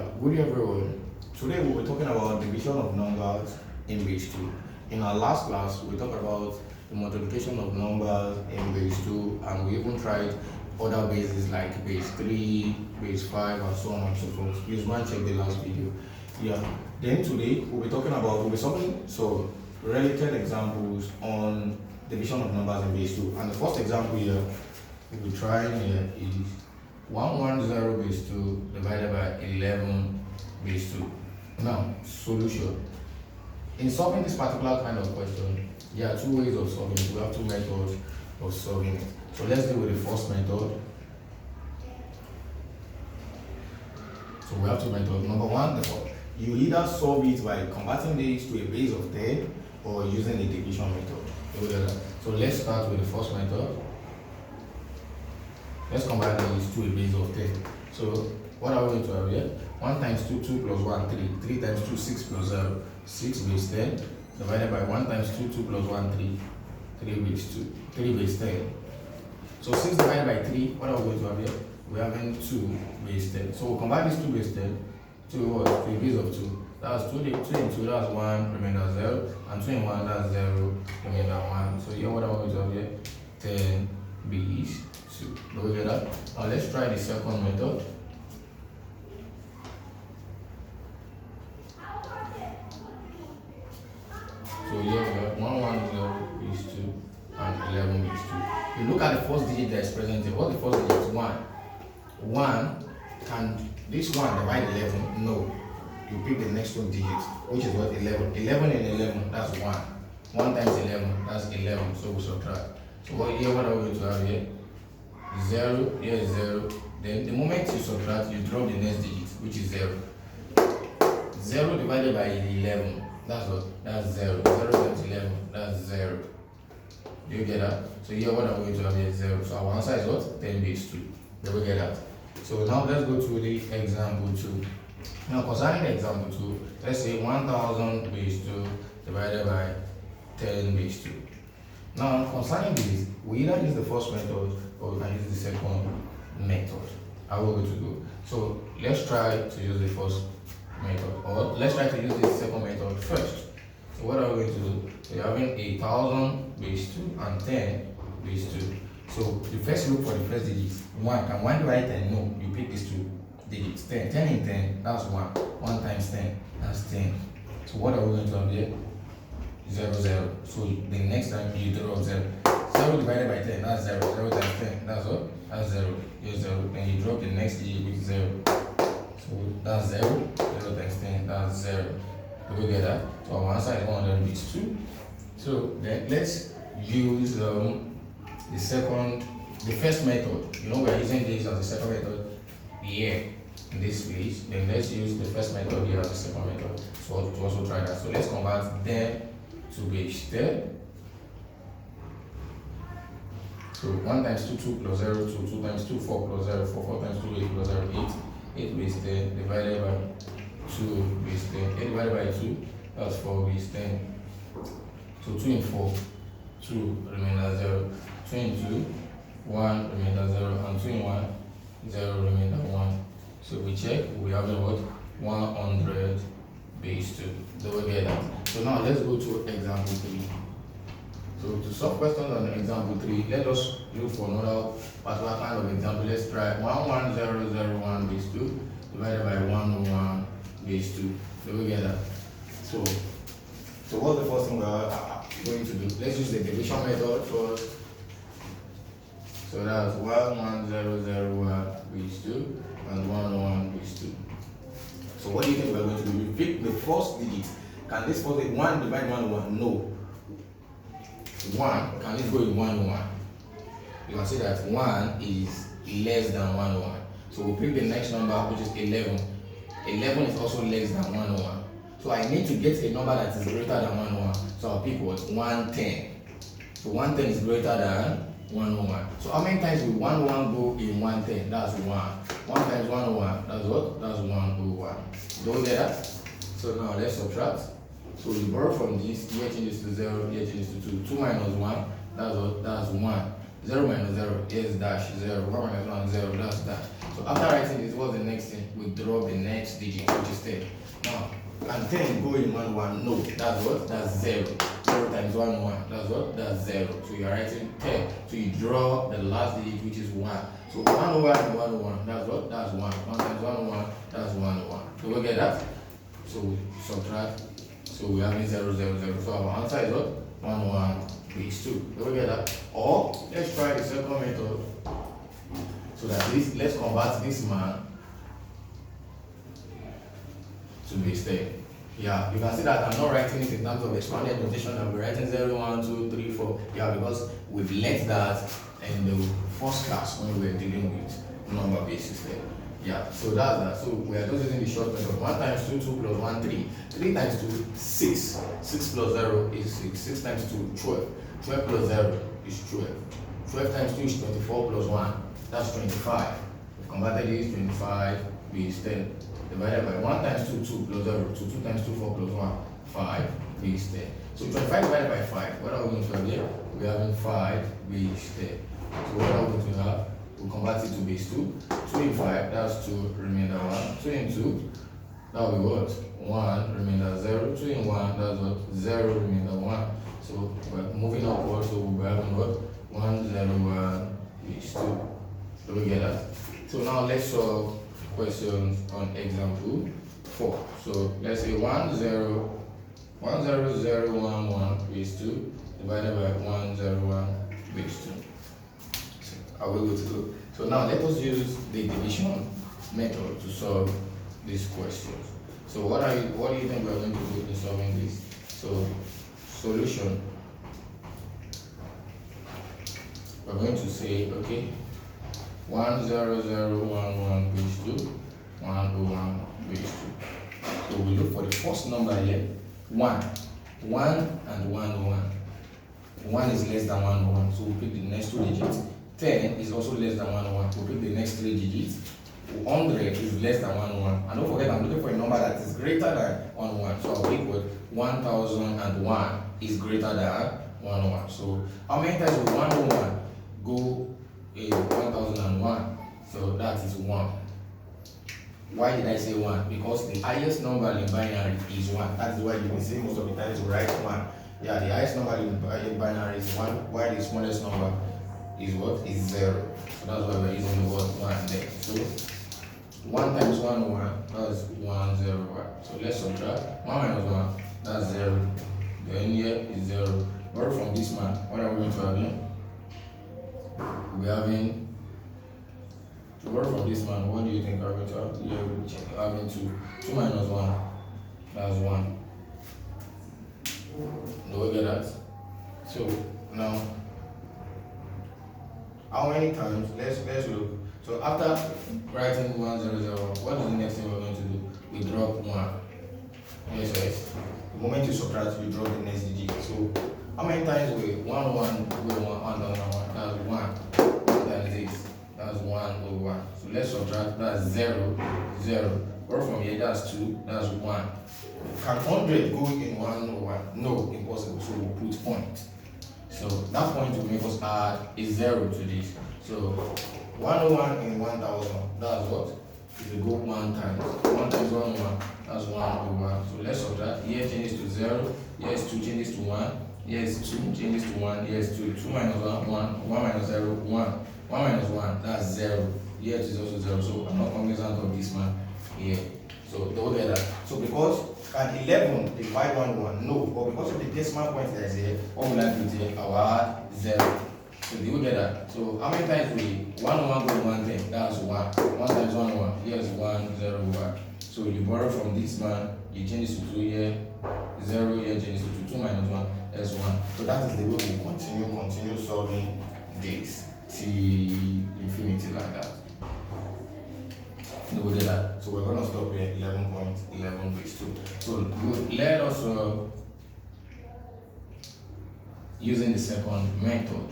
Good everyone. Today we'll be talking about division of numbers in base 2. In our last class, we talked about the multiplication of numbers in base 2, and we even tried other bases like base 3, base 5, and so on and so forth. Please go and check the last video. Then today we'll be solving some related examples on division of numbers in base 2. And the first example here we'll be trying here is 110 base 2 divided by 11 base 2. Now, solution. In solving this particular kind of question, there are two ways of solving it. We have two methods of solving it. So let's deal with the first method. So we have two methods. Number one, you either solve it by converting this to a base of 10 or using the division method. So let's start with the first method. Let's convert these to a base of 10. So what are we going to have here? 1 times 2, 2 plus 1, 3. 3 times 2, 6 plus 0, 6 base 10. Divided by 1 times 2, 2 plus 1, 3. 3 base 2, 3 base 10. So 6 divided by 3, what are we going to have here? We're having 2 base 10. So we'll convert this 2 base 10 to what? To a base of 2. That's 2 in 2, that's 1, remainder 0. And 2 in 1, that's 0, remainder 1. So here, what are we going to have here? 10 base 2. Do we get that? Now let's try the second method. So here we have 110 base 2 and 11 base 2. You look at the first digit that is present here. What's the first digit? 1. 1. Can this 1 divide 11? No. You pick the next one digit, which is what? 11. 11 and 11, that's 1. 1 times 11, that's 11. So we subtract. So what are we going to have here? 0, here is 0. Then the moment you subtract, you drop the next digit, which is 0. 0 divided by 11, that's what? That's 0. 0 times 11, that's 0. Do you get that? So here, what are we going to have here? 0. So our answer is what? 10 base 2. Do we get that? So now let's go to the example 2. Now concerning the example 2, let's say 1000 base 2 divided by 10 base 2. Now concerning this, we either use the first method or we can use the second method. How are we going to do? So let's try to use the first method, or let's try to use the second method first. So what are we going to do? We're having 1000 base 2 and 10 base 2. So you first look for the first digit. 1. Can 1 divide 10? No. You pick these two digits. 10. 10 in 10, that's 1. 1 times 10, that's 10. So what are we going to have here? 0, 0. So the next time you drop 0. 0 divided by 10, that's 0. 0 times 10, that's what? That's 0. Here's 0. Then you drop the next digit, which is 0. So that's 0. 0 times 10, that's 0. Do we get that? So our answer is 100 base 2. So then let's use the first method. You know, we are using this as the second method here in this page. Then let's use the first method here as the second method. So to also try that. So let's convert them to base 10. So 1 times 2, 2 plus 0, 2. 2 times 2, 4 plus 0, 4. 4 times 2, 8 plus 0, 8. 8 base 10 divided by 2 base 10. 8 divided by 2, that's 4 base 10. So 2 in 4, 2 remainder 0. 2 in 2, 1 remainder 0. And 2 in 1, 0 remainder 1. So we check, we have what? 100 base 2. Do we get that? So now let's go to example 3. So to solve questions on example 3, let us look for another particular kind of example. Let's try 11001 base 2 divided by 101 base 2. Do we get that? So what's the first thing we are going to do? Let's use the division method first. So that's 11001 base 2 and 101 base 2. So what do you think we're going to do? We pick the first digit. Can this first digit 1 divide 101? No. 1, can it go in 101? You can see that 1 is less than 101. So we'll pick the next number, which is 11. 11 is also less than 101. So I need to get a number that is greater than 101. So I'll pick what? 110. So 110 is greater than 101. So how many times will 101 go in 110? That's 1. 1 times 101, that's what? That's 101. Do we get that? So now let's subtract. So we borrow from this, here changes to 0, here changes to 2. 2 minus 1, that's what? That's 1. 0 minus 0 is dash 0. 1 minus 1 0, that's dash. So after writing this, what's the next thing? We drop the next digit, which is 10. Now, can 10 go in 1, 1? No. That's what? That's 0. 0 times 1, 1. That's what? That's 0. So you are writing 10. So you draw the last digit, which is 1. So 1 over and 1 over. That's what? That's 1. 1 times 1, 1. That's 1, 1. So we get that? So we subtract. So we have 0, 0, 0. So our answer is what? 1, 1 base 2. Do we get that? Or let's try the second method. So that this, let's convert this man to base 10. Yeah, you can see that I'm not writing it in terms of expanded notation. I'm writing 0, 1, 2, 3, 4. Yeah, because we've learned that in the first class when we were dealing with number basis there. Yeah, so that's that. So we are just using the short method. 1 times 2, 2 plus 1, 3. 3 times 2, 6. 6 plus 0 is 6. 6 times 2, 12. 12 plus 0 is 12. 12 times 2 is 24 plus 1. That's 25. We've converted this 25 base 10. Divided by 1 times 2, 2 plus 0. So 2 times 2, 4 plus 1, 5 base 10. So 25 divided by 5. What are we going to have here? We're having 5 base 10. So what are we going to have? We'll convert it to base 2. 2 in 5, that's 2, remainder 1. 2 in 2, that will be what? 1, remainder 0. 2 in 1, that's what? 0, remainder 1. So we're moving upward, so we'll be having what? 1, 0, 1, base 2. Do we get that? So now let's solve questions on example 4. So let's say 1, 0, 1, 0, 0, 1, 1 base 2 divided by 1, 0, 1 base 2. So are we good to go? So now let us use the division method to solve these questions. So what do you think we are going to do in solving this? So solution, we're going to say, okay, 1, 0, 0, 1, 1 base 2, 1, 0, 1 base 2. So we look for the first number here, 1. 1 and 1, 1. 1 is less than 1, 1, so we'll pick the next 2 digits. 10 is also less than 1, 1, we'll pick the next 3 digits. 100 is less than 1, 1. And don't forget, I'm looking for a number that is greater than 1, 1. So I'll pick what? 1001 is greater than 1, 1. So how many times will 1, 1 go in 1001? So that is 1. Why did I say 1? Because the highest number in binary is 1. That is why you can see most of the times you write 1. Yeah, the highest number in binary is 1, while the smallest number is what? Is 0. So that's why we're using the word 1 there. So 1 times 1, 1, that's 1, 0, 1. So let's subtract 1 minus 1, that's 0. Then here is 0. Borrow from this man, what are we going to have here? We're having, to borrow from this man, what do you think are we going to have? Here we're having 2. 2 minus 1, that's 1. Do we get that? So now, how many times? Let's look. So after writing 1, 0, 0, what is the next thing we're going to do? We drop 1. Yes. The moment you subtract, you drop the next digit. So how many times we 1, 1, go 1, 1, 1, that's 1. 1 times this, that's 1 over 1. So let's subtract, that's 0, 0. Or from here, that's 2, that's 1. Can 100 go in 1 over 1? No, impossible. So we'll put point. So that point will make us add a 0 to this. So 101 in 1000, that's what? If you go 1 times. 1 times 101, that's 1 over 1. So let's subtract. Here changes to 0, here is 2 changes to 1, here is 2 changes to 1, here is 2. 2 minus 1, 1, 1 minus 0, 1. 1 minus 1, that's 0. Here it is also 0. So I'm not cognizant of this man here. So don't get that. So because at 11 divide 1 1, no, but because of the decimal point that is here, what will I do here? I will add 0. So do you get that? So how many times we 1 1 go 1 10? That's 1. 1 times 1 1. Here's 1 0 1. So you borrow from this man, you change it to 2 here, 0 here changes to 2. 2 minus 1, that's 1. So that is the way we continue solving this till infinity like that. Do we get that? So we're gonna stop here 11.11 base 2. So let us using the second method.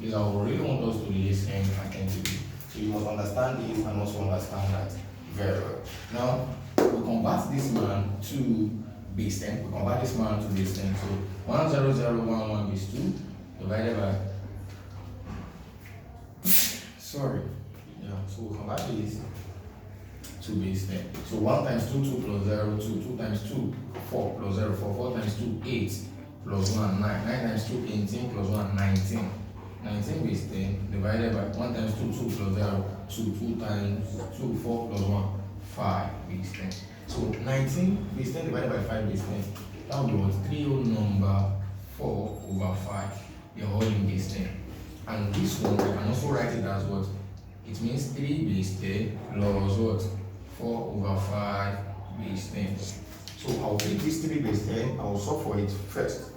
Because I really want us to listen attentively. So you must understand this and also understand that very well. Now we convert this man to base 10. We convert this man to base 10. So 10011 base 2 divided by sorry. Yeah, so we'll convert this to base 10. So 1 times 2, 2 plus 0, 2. 2 times 2, 4 plus 0, 4. 4 times 2, 8 plus 1, 9. 9 times 2, 18 plus 1, 19. 19 base 10 divided by 1 times 2, 2 plus 0, 2. 2 times 2, 4 plus 1, 5 base 10. So 19 base 10 divided by 5 base 10. That will be what? 3 whole number 4 over 5. You're all in base 10. And this one, I can also write it as what? It means 3 base 10 plus what? 4 over 5 base 10. So I'll take this 3 base 10, I'll solve for it first.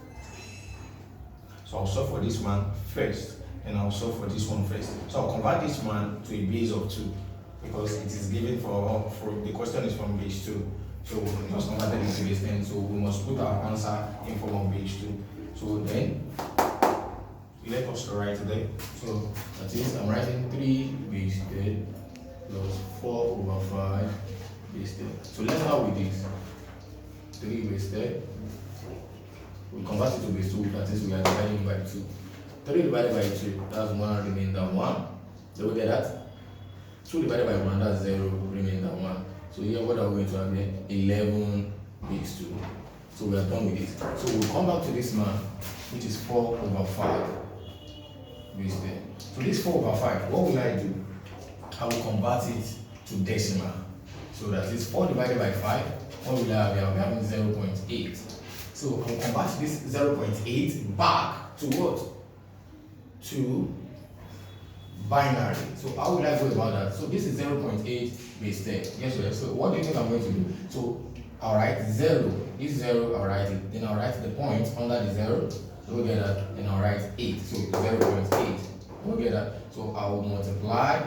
So I'll solve for this one first, and I'll solve for this one first. So I'll convert this one to a base of 2 because it is given for the question is from base 2. So we just converted it to base 10. So we must put our answer in form of base 2. So then let us write there. So that is, I'm writing 3 base 10 plus 4 over 5 base 10. So let's start with this. 3 base 10. We convert it to base 2, that is, we are dividing by 2. 3 divided by 2, that's 1 remainder 1. So we get that? 2 divided by 1, that's 0 remainder 1. So here, what are we going to have here? 11 base 2. So we are done with this. So we'll come back to this man, which is 4 over 5 base 10. So this 4 over 5, what will I do? I will convert it to decimal. So that is 4 divided by 5. What will I have here? We have 0.8. So I will convert this 0.8 back to what? To binary. So how will I go about that? So this is 0.8 base 10. Yes, sir. So what do you think I'm going to do? So I'll write 0. This 0, I'll write it. Then I'll write the point under the 0. So we'll get that. Then I'll write 8. So 0.8. We'll get that. So I will multiply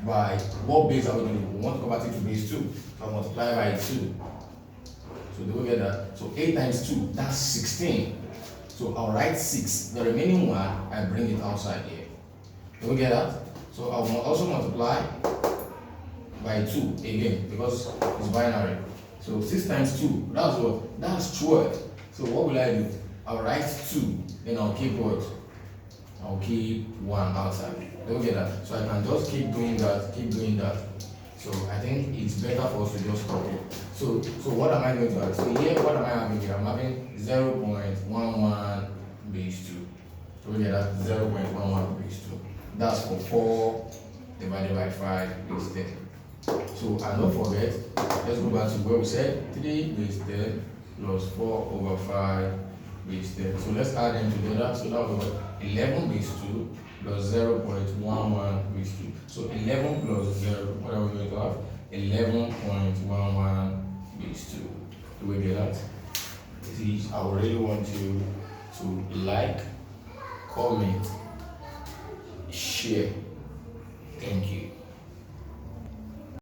by what base are we doing? We want to convert it to base 2. So I'll multiply by 2. So do we get that? So 8 times 2, that's 16. So I'll write 6. The remaining one, I bring it outside here. Do we get that? So I will also multiply by 2 again because it's binary. So 6 times 2, that's what? That's 12. So what will I do? I'll write 2, then I'll keep what? I'll keep 1 outside. Do we get that? So I can just keep doing that, keep doing that. So I think it's better for us to just stop it. So what am I going to have? So here, what am I having here? I'm having 0.11 base 2. So we get that 0.11 base 2. That's for 4 divided by 5 base 10. So and don't forget, let's go back to where we said 3 base 10 plus 4 over 5 base 10. So let's add them together. So that will be 11 base 2 plus 0.11 base 2. So 11 plus 0, what are we going to have? 11.11 base 2. Do we get that? Please, I really want you to like, comment, share. Thank you.